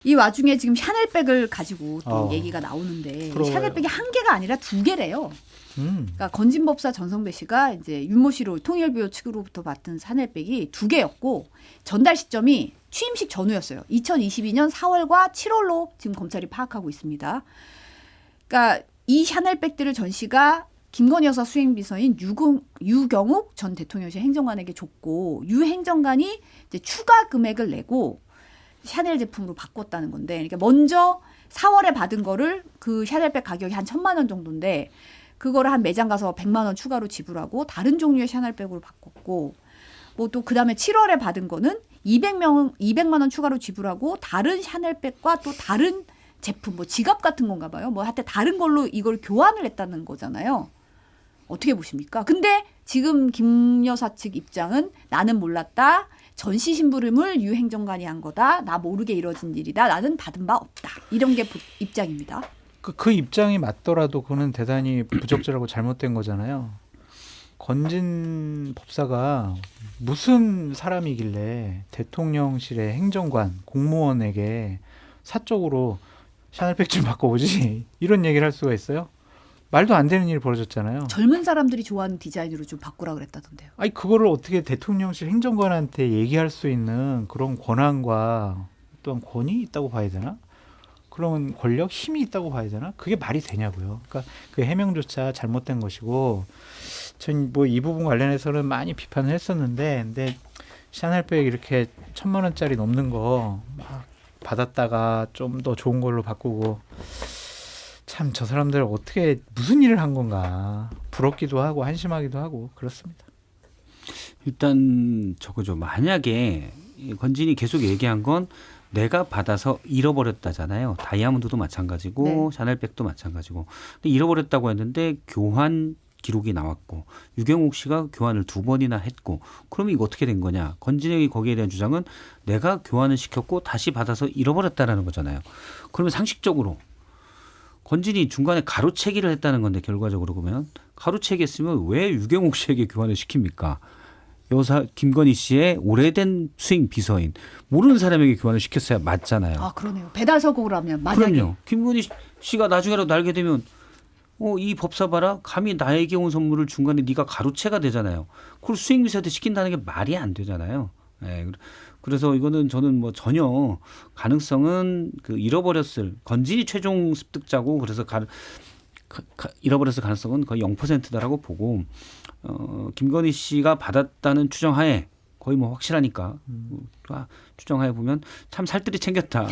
이 와중에 지금 샤넬백을 가지고 또 어. 얘기가 나오는데 부러워요. 샤넬백이 한 개가 아니라 두 개래요. 그러니까 건진법사 전성배 씨가 이제 윤모 씨로 통일부요 측으로부터 받은 샤넬백이 두 개였고 전달 시점이 취임식 전후였어요. 2022년 4월과 7월로 지금 검찰이 파악하고 있습니다. 그러니까 이 샤넬백들을 전 씨가 김건희 여사 수행비서인 유경욱 전 대통령실 행정관에게 줬고 유 행정관이 이제 추가 금액을 내고 샤넬 제품으로 바꿨다는 건데, 그러니까 먼저 4월에 받은 거를 그 샤넬백 가격이 한 1,000만 원 정도인데 그거를 한 매장 가서 100만 원 추가로 지불하고 다른 종류의 샤넬백으로 바꿨고, 뭐 또 그다음에 7월에 받은 거는 200만 원 추가로 지불하고 다른 샤넬백과 또 다른 제품, 뭐 지갑 같은 건가 봐요. 뭐 하여튼 다른 걸로 이걸 교환을 했다는 거잖아요. 어떻게 보십니까? 근데 지금 김 여사 측 입장은 나는 몰랐다. 전시 심부름을 유 행정관이 한 거다. 나 모르게 이뤄진 일이다. 나는 받은 바 없다. 이런 게 입장입니다. 그 입장이 맞더라도 그거는 대단히 부적절하고 잘못된 거잖아요. 건진 법사가 무슨 사람이길래 대통령실의 행정관, 공무원에게 사적으로 샤넬백 좀 바꿔보지 이런 얘기를 할 수가 있어요? 말도 안 되는 일이 벌어졌잖아요. 젊은 사람들이 좋아하는 디자인으로 좀 바꾸라 그랬다던데요. 아니 그거를 어떻게 대통령실 행정관한테 얘기할 수 있는 그런 권한과 또한 권위 있다고 봐야 되나? 그런 권력, 힘이 있다고 봐야 되나? 그게 말이 되냐고요. 그러니까 그 해명조차 잘못된 것이고, 전 뭐 이 부분 관련해서는 많이 비판을 했었는데, 근데 샤넬백 이렇게 1,000만 원짜리 넘는 거 막 받았다가 좀 더 좋은 걸로 바꾸고, 참 저 사람들 어떻게 무슨 일을 한 건가 부럽기도 하고 한심하기도 하고 그렇습니다. 일단 저거죠. 만약에 건진이 계속 얘기한 건 내가 받아서 잃어버렸다잖아요. 다이아몬드도 마찬가지고 네. 샤넬백도 마찬가지고. 근데 잃어버렸다고 했는데 교환 기록이 나왔고 유경욱 씨가 교환을 2번이나 했고 그러면 이거 어떻게 된 거냐. 건진이 거기에 대한 주장은 내가 교환을 시켰고 다시 받아서 잃어버렸다라는 거잖아요. 그러면 상식적으로 건진이 중간에 가로채기를 했다는 건데 결과적으로 보면 가로채기 했으면 왜 유경욱 씨에게 교환을 시킵니까? 여사 김건희 씨의 오래된 수행 비서인 모르는 사람에게 교환을 시켰어야 맞잖아요. 아, 그러네요. 배달서고를 하면 만약에. 그럼요. 김건희 씨가 나중에라도 알게 되면 이 법사 봐라. 감히 나에게 온 선물을 중간에 네가 가로채가 되잖아요. 그걸 수행 비서한테 시킨다는 게 말이 안 되잖아요. 네. 그래서 이거는 저는 뭐 전혀 가능성은 그 잃어버렸을 건진이 최종 습득자고 그래서 잃어버렸을 가능성은 거의 0%다라고 보고 김건희 씨가 받았다는 추정하에 거의 뭐 확실하니까 추정하에 보면 참 살뜰히 챙겼다.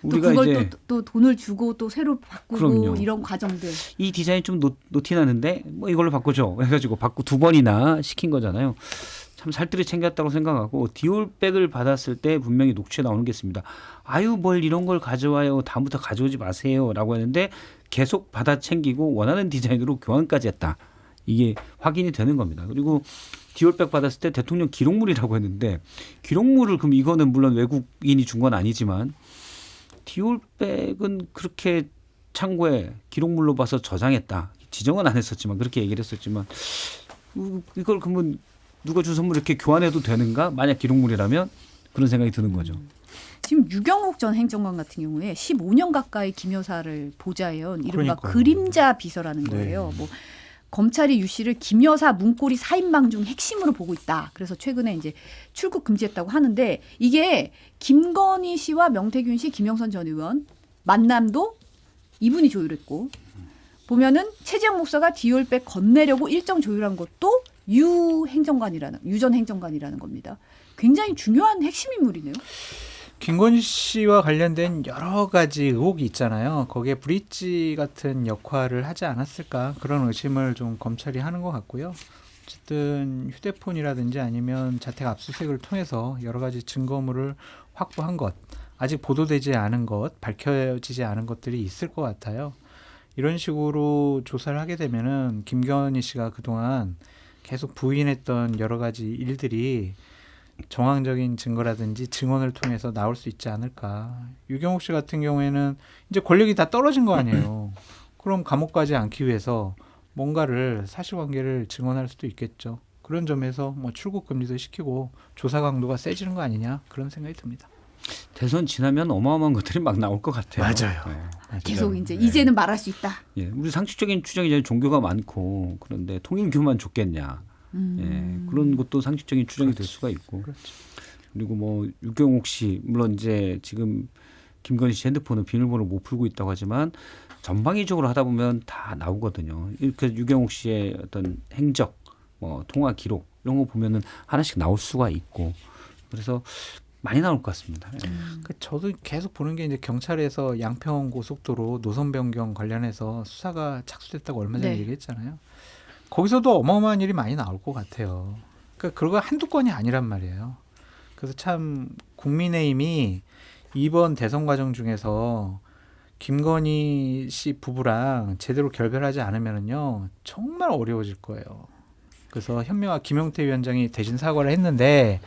우리가 또 그걸 이제 또 돈을 주고 또 새로 바꾸고 그럼요. 이런 과정들. 이 디자인 좀 노티나는데 뭐 이걸로 바꾸죠. 해가지고 바꾸 2번이나 시킨 거잖아요. 참 살뜰히 챙겼다고 생각하고 디올백을 받았을 때 분명히 녹취에 나오는 게 있습니다. 아유 뭘 이런 걸 가져와요. 다음부터 가져오지 마세요. 라고 했는데 계속 받아 챙기고 원하는 디자인으로 교환까지 했다. 이게 확인이 되는 겁니다. 그리고 디올백 받았을 때 대통령 기록물이라고 했는데 기록물을 그럼 이거는 물론 외국인이 준 건 아니지만 디올백은 그렇게 창고에 기록물로 봐서 저장했다. 지정은 안 했었지만 그렇게 얘기를 했었지만 이걸 그러면 누가 준 선물 이렇게 교환해도 되는가? 만약 기록물이라면 그런 생각이 드는 거죠. 지금 유경욱 전 행정관 같은 경우에 15년 가까이 김 여사를 보좌해온 이른바 그러니까요. 그림자 비서라는 거예요. 뭐 검찰이 유 씨를 김 여사 문고리 4인방 중 핵심으로 보고 있다. 그래서 최근에 이제 출국 금지했다고 하는데 이게 김건희 씨와 명태균 씨, 김영선 전 의원 만남도 이분이 조율했고 보면은 최재형 목사가 디올백 건네려고 일정 조율한 것도 유 전 행정관이라는 겁니다. 굉장히 중요한 핵심 인물이네요. 김건희 씨와 관련된 여러 가지 의혹이 있잖아요. 거기에 브릿지 같은 역할을 하지 않았을까 그런 의심을 좀 검찰이 하는 것 같고요. 어쨌든 휴대폰이라든지 아니면 자택 압수수색을 통해서 여러 가지 증거물을 확보한 것, 아직 보도되지 않은 것, 밝혀지지 않은 것들이 있을 것 같아요. 이런 식으로 조사를 하게 되면은 김건희 씨가 그동안 계속 부인했던 여러 가지 일들이 정황적인 증거라든지 증언을 통해서 나올 수 있지 않을까. 유경욱 씨 같은 경우에는 이제 권력이 다 떨어진 거 아니에요. 그럼 감옥 가지 않기 위해서 뭔가를 사실관계를 증언할 수도 있겠죠. 그런 점에서 뭐 출국 금지도 시키고 조사 강도가 세지는 거 아니냐 그런 생각이 듭니다. 대선 지나면 어마어마한 것들이 막 나올 것 같아요. 맞아요. 계속 네. 이제 이제는 말할 수 있다. 예, 우리 상식적인 추정이잖아요. 종교가 많고 그런데 통일교만 좋겠냐. 예, 그런 것도 상식적인 추정이 될 수가 있고. 그렇죠. 그리고 뭐 유경옥 씨 물론 이제 지금 김건희 씨 핸드폰은 비밀번호를 못 풀고 있다고 하지만 전방위적으로 하다 보면 다 나오거든요. 이렇게 유경옥 씨의 어떤 행적, 뭐 통화 기록 이런 거 보면은 하나씩 나올 수가 있고 그래서 많이 나올 것 같습니다. 예. 그 저도 계속 보는 게 이제 경찰에서 양평 고속도로 노선 변경 관련해서 수사가 착수됐다고 얼마 전에 네. 얘기했잖아요. 거기서도 어마어마한 일이 많이 나올 것 같아요. 그러니까 그거 한두 건이 아니란 말이에요. 그래서 참 국민의힘이 이번 대선 과정 중에서 김건희 씨 부부랑 제대로 결별하지 않으면은요 정말 어려워질 거예요. 그래서 현명한 김용태 위원장이 대신 사과를 했는데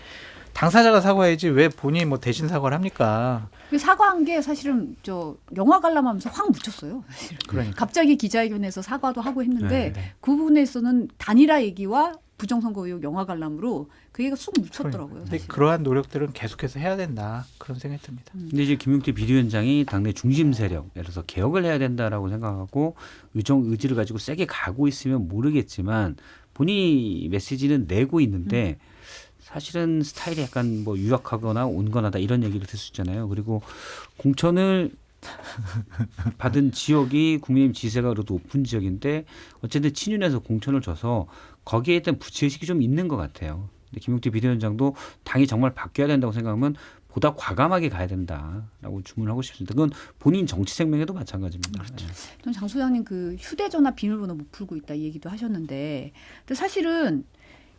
당사자가 사과해야지 왜 본인이 뭐 대신 사과를 합니까? 사과한 게 사실은 저 영화 관람하면서 확 묻혔어요. 사실은. 그러니까. 갑자기 기자회견에서 사과도 하고 했는데 네. 그 부분에서는 단일화 얘기와 부정선거 의혹 영화 관람으로 그 얘기가 쑥 묻혔더라고요. 근데 사실은. 그러한 노력들은 계속해서 해야 된다 그런 생각이 듭니다. 근데 이제 김용태 비대위원장이 당내 중심 세력, 예를 들어서 개혁을 해야 된다라고 생각하고 의지를 가지고 세게 가고 있으면 모르겠지만 본인이 메시지는 내고 있는데 사실은 스타일이 약간 뭐 유약하거나 온건하다 이런 얘기를 들 수 있잖아요. 그리고 공천을 받은 지역이 국민의힘 지지세가 그래도 높은 지역인데 어쨌든 친윤에서 공천을 줘서 거기에 대한 부채의식이 좀 있는 것 같아요. 근데 김용태 비대위원장도 당이 정말 바뀌어야 된다고 생각하면 보다 과감하게 가야 된다라고 주문을 하고 싶습니다. 그건 본인 정치 생명에도 마찬가지입니다. 그렇죠. 전 장 소장님 그 휴대전화 비밀번호 못 풀고 있다 이 얘기도 하셨는데, 근데 사실은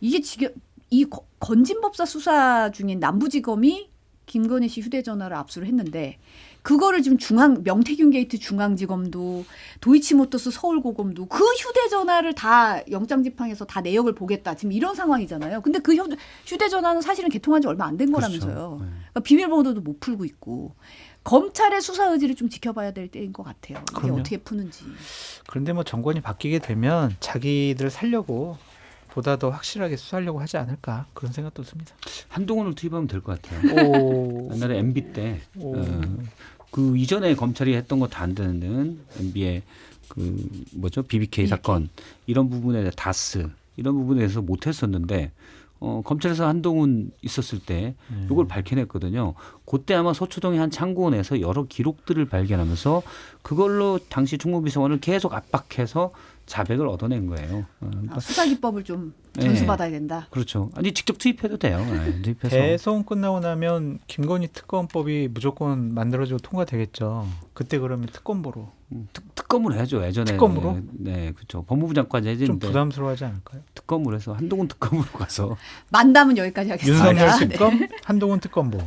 이게 지금 이 건진법사 수사 중인 남부지검이 김건희 씨 휴대전화를 압수를 했는데 그거를 지금 명태균 게이트 중앙지검도 도이치모터스 서울고검도 그 휴대전화를 다 영장집행해서 다 내역을 보겠다 지금 이런 상황이잖아요. 근데 그 휴대전화는 사실은 개통한 지 얼마 안 된 거라면서요. 그렇죠. 네. 그러니까 비밀번호도 못 풀고 있고 검찰의 수사 의지를 좀 지켜봐야 될 때인 것 같아요. 이게 그럼요. 어떻게 푸는지. 그런데 뭐 정권이 바뀌게 되면 자기들 살려고 보다 더 확실하게 수사하려고 하지 않을까 그런 생각도 듭니다. 한동훈을 투입하면 될 것 같아요. 오, 옛날에 MB 때 오. 그 이전에 검찰이 했던 거 다 안 되는 MB의 그 뭐죠 BBK 사건 이런 부분에 다스 이런 부분에 대해서 못했었는데 검찰에서 한동훈 있었을 때 이걸 밝혀냈거든요. 그때 아마 서초동의 한 창고원에서 여러 기록들을 발견하면서 그걸로 당시 총무비서관을 계속 압박해서 자백을 얻어낸 거예요. 그러니까 수사 기법을 좀 전수받아야 된다. 그렇죠. 아니 직접 투입해도 돼요. 네, 투입해서. 대선 끝나고 나면 김건희 특검법이 무조건 만들어지고 통과되겠죠. 그때 그러면 특검보로 특검을 해야죠. 예전에 특검으로? 네, 그렇죠. 법무부 장관이 좀 해지는데 부담스러워하지 않을까요? 특검을 해서 한동훈 특검으로 가서 만담은 여기까지 하겠습니다. 윤석열 네. 특검, 한동훈 특검보.